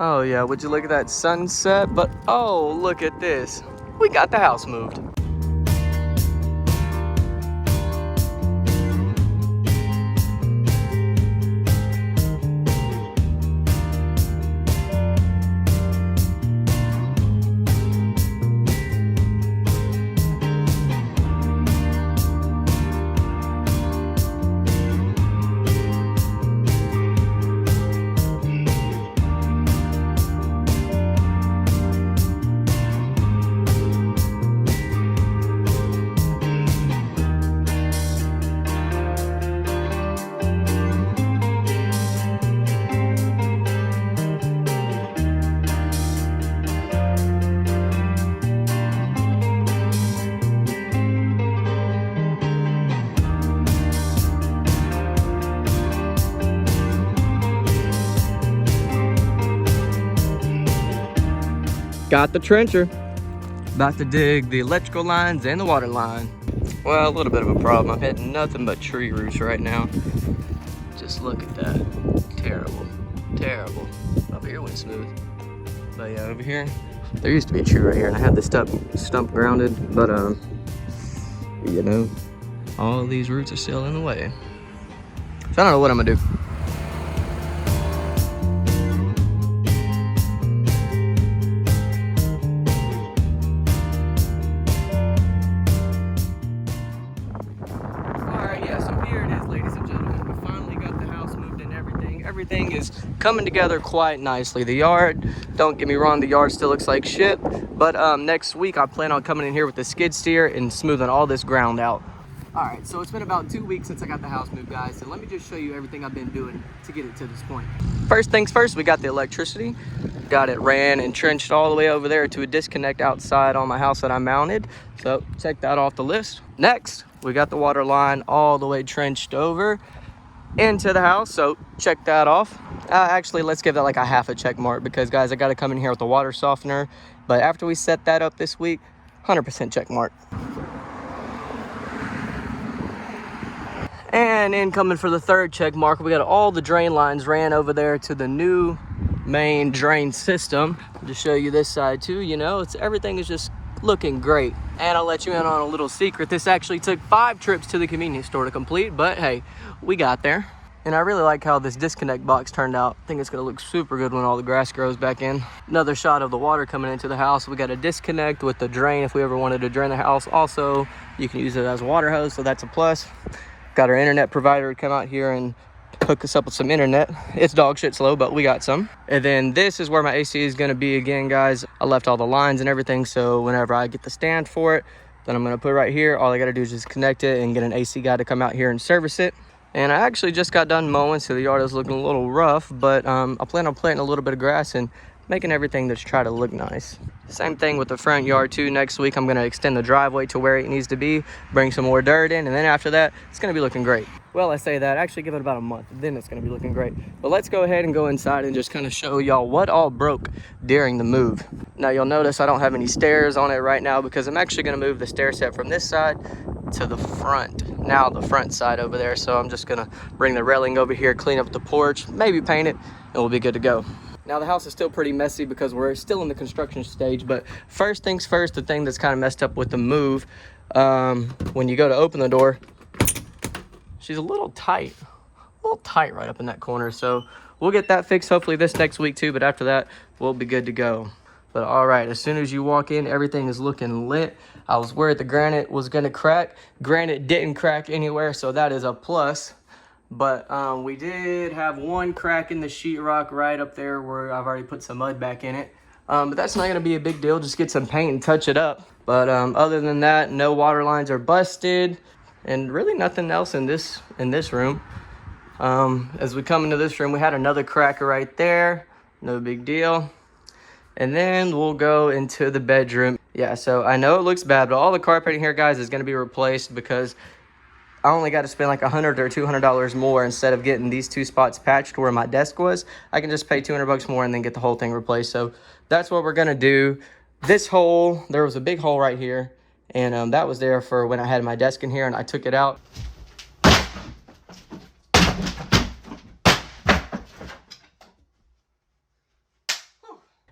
Oh yeah, would you look at that sunset? But oh, look at this. We got the house moved. Got the trencher. About to dig the electrical lines and the water line. Well, a little bit of a problem. I'm hitting nothing but tree roots right now. Just look at that. Terrible, terrible. Over here went smooth. But yeah, over here, there used to be a tree right here, and I had the stump grounded, but you know, all these roots are still in the way. So I don't know what I'm gonna do. Everything is coming together quite nicely. The yard, don't get me wrong, the yard still looks like shit, but next week I plan on coming in here with the skid steer and smoothing all this ground out. All right, so it's been about 2 weeks since I got the house moved, guys, so let me just show you everything I've been doing to get it to this point. First things first, we got the electricity. Got it ran and trenched all the way over there to a disconnect outside on my house that I mounted, so check that off the list. Next, we got the water line all the way trenched over into the house, so check that off. Actually, let's give that like a half a check mark, because guys, I got to come in here with the water softener, but after we set that up this week, 100% check mark. And incoming for the third check mark, we got all the drain lines ran over there to the new main drain system. To show you this side too, you know, everything is just looking great. And I'll let you in on a little secret. This actually took 5 trips to the convenience store to complete, but hey, we got there. And I really like how this disconnect box turned out. I think it's gonna look super good when all the grass grows back in. Another shot of the water coming into the house. We got a disconnect with the drain if we ever wanted to drain the house. Also, you can use it as a water hose, so that's a plus. Got our internet provider to come out here and hook us up with some internet. It's dog shit slow, but we got some. And then this is where my AC is gonna be again, guys. I left all the lines and everything, so whenever I get the stand for it, then I'm gonna put it right here. All I gotta do is just connect it and get an AC guy to come out here and service it. And I actually just got done mowing, so the yard is looking a little rough, but I plan on planting a little bit of grass and making everything to try to look nice. Same thing with the front yard too. Next week, I'm gonna extend the driveway to where it needs to be, bring some more dirt in, and then after that, it's gonna be looking great. Well, I say that, actually give it about a month, then it's gonna be looking great. But let's go ahead and go inside and just kind of show y'all what all broke during the move. Now you'll notice I don't have any stairs on it right now because I'm actually gonna move the stair set from this side to the front. Now the front side over there. So I'm just gonna bring the railing over here, clean up the porch, maybe paint it, and we'll be good to go. Now the house is still pretty messy because we're still in the construction stage, but first things first, the thing that's kind of messed up with the move, when you go to open the door, she's a little tight right up in that corner. So we'll get that fixed hopefully this next week too, but after that, we'll be good to go. But all right, as soon as you walk in, everything is looking lit. I was worried the granite was gonna crack. Granite didn't crack anywhere, so that is a plus. But we did have one crack in the sheetrock right up there where I've already put some mud back in it. But that's not gonna be a big deal, just get some paint and touch it up. But other than that, no water lines are busted and really nothing else in this room. As we come into this room, we had another cracker right there, no big deal. And then we'll go into the bedroom. Yeah, so I know it looks bad, but all the carpeting here, guys, is gonna be replaced because I only got to spend like $100 or $200 more instead of getting these 2 spots patched where my desk was. I can just pay $200 more and then get the whole thing replaced. So that's what we're gonna do. This hole, there was a big hole right here, and that was there for when I had my desk in here, and I took it out.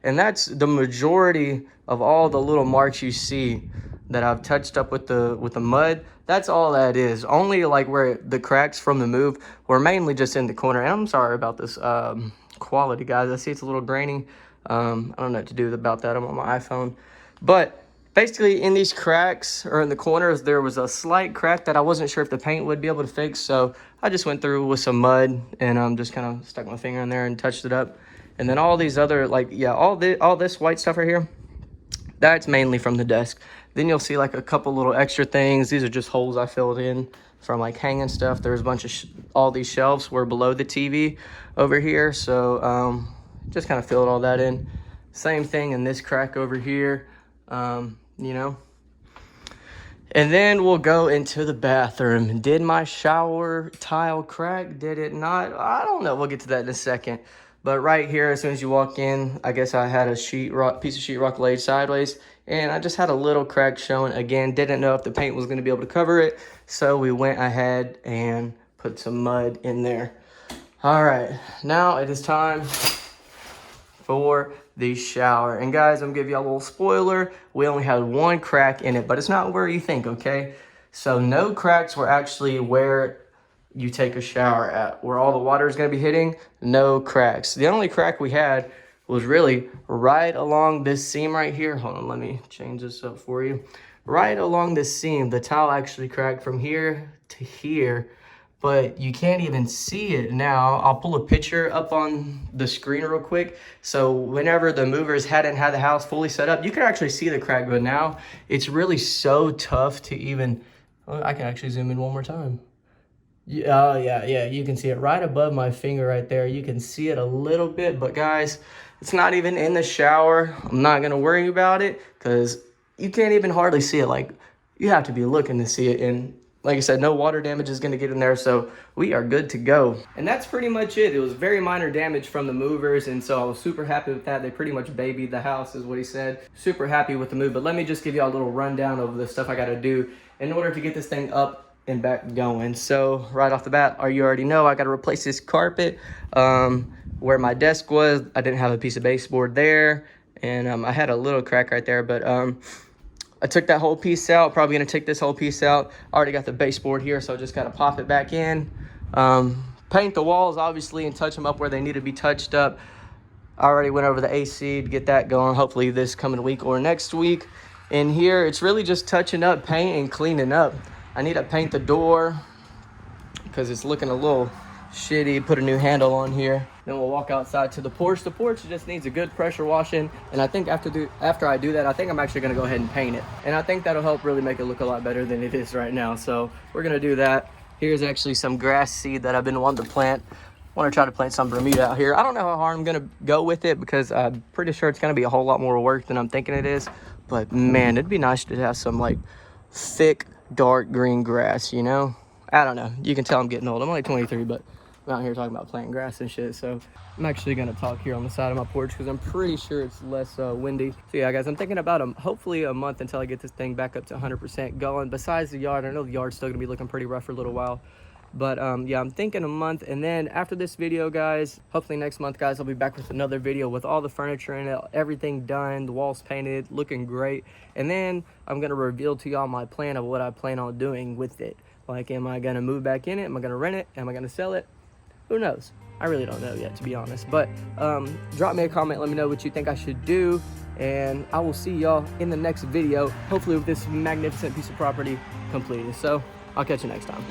And that's the majority of all the little marks you see that I've touched up with the mud. That's all that is. Only like where the cracks from the move were mainly just in the corner. And I'm sorry about this quality, guys. I see it's a little grainy. I don't know what to do about that. I'm on my iPhone. But basically in these cracks or in the corners, there was a slight crack that I wasn't sure if the paint would be able to fix. So I just went through with some mud and just kind of stuck my finger in there and touched it up. And then all these other, like, yeah, all this white stuff right here, that's mainly from the desk. Then you'll see like a couple little extra things. These are just holes I filled in from like hanging stuff. There's a bunch of all these shelves were below the TV over here. So just kind of filled all that in. Same thing in this crack over here, you know. And then we'll go into the bathroom. Did my shower tile crack? Did it not? I don't know. We'll get to that in a second. But right here, as soon as you walk in, I guess I had a piece of sheetrock laid sideways, and I just had a little crack showing. Again, didn't know if the paint was going to be able to cover it, so we went ahead and put some mud in there. All right, now it is time for the shower. And guys, I'm gonna give you a little spoiler. We only had one crack in it, but it's not where you think, okay? So no cracks were actually where you take a shower at, where all the water is going to be hitting. No cracks. The only crack we had was really right along this seam right here. Hold on, let me change this up for you. Right along this seam, the tile actually cracked from here to here, but you can't even see it now. I'll pull a picture up on the screen real quick. So whenever the movers hadn't had the house fully set up, you can actually see the crack, but now it's really so tough to even, I can actually zoom in one more time. Oh, yeah, you can see it right above my finger right there. You can see it a little bit, but guys, it's not even in the shower. I'm not going to worry about it because you can't even hardly see it. Like, you have to be looking to see it. And like I said, no water damage is going to get in there, so we are good to go. And that's pretty much it. It was very minor damage from the movers, and so I was super happy with that. They pretty much babied the house, is what he said. Super happy with the move. But let me just give you a little rundown of the stuff I got to do in order to get this thing up and back going. So right off the bat, you already know I got to replace this carpet. Where my desk was, I didn't have a piece of baseboard there, and I had a little crack right there, but I took that whole piece out. Probably gonna take this whole piece out. I already got the baseboard here, so I just gotta pop it back in. Paint the walls obviously and touch them up where they need to be touched up. I already went over the AC to get that going, hopefully this coming week or next week. In here, it's really just touching up paint and cleaning up. I need to paint the door because it's looking a little shitty. Put a new handle on here. Then we'll walk outside to the porch. The porch just needs a good pressure washing. And I think after I do that, I think I'm actually going to go ahead and paint it. And I think that'll help really make it look a lot better than it is right now. So we're going to do that. Here's actually some grass seed that I've been wanting to plant. I want to try to plant some Bermuda out here. I don't know how hard I'm going to go with it because I'm pretty sure it's going to be a whole lot more work than I'm thinking it is. But man, it'd be nice to have some like thick, dark green grass, you know? I don't know. You can tell I'm getting old. I'm only 23, but I'm out here talking about planting grass and shit. So I'm actually going to talk here on the side of my porch because I'm pretty sure it's less windy. So yeah, guys, I'm thinking about hopefully a month until I get this thing back up to 100% going. Besides the yard, I know the yard's still going to be looking pretty rough for a little while. But yeah, I'm thinking a month. And then after this video, guys, hopefully next month, guys, I'll be back with another video with all the furniture in it, everything done, the walls painted, looking great. And then I'm going to reveal to y'all my plan of what I plan on doing with it. Like, am I going to move back in it? Am I going to rent it? Am I going to sell it? Who knows? I really don't know yet, to be honest. But drop me a comment. Let me know what you think I should do. And I will see y'all in the next video, hopefully with this magnificent piece of property completed. So I'll catch you next time.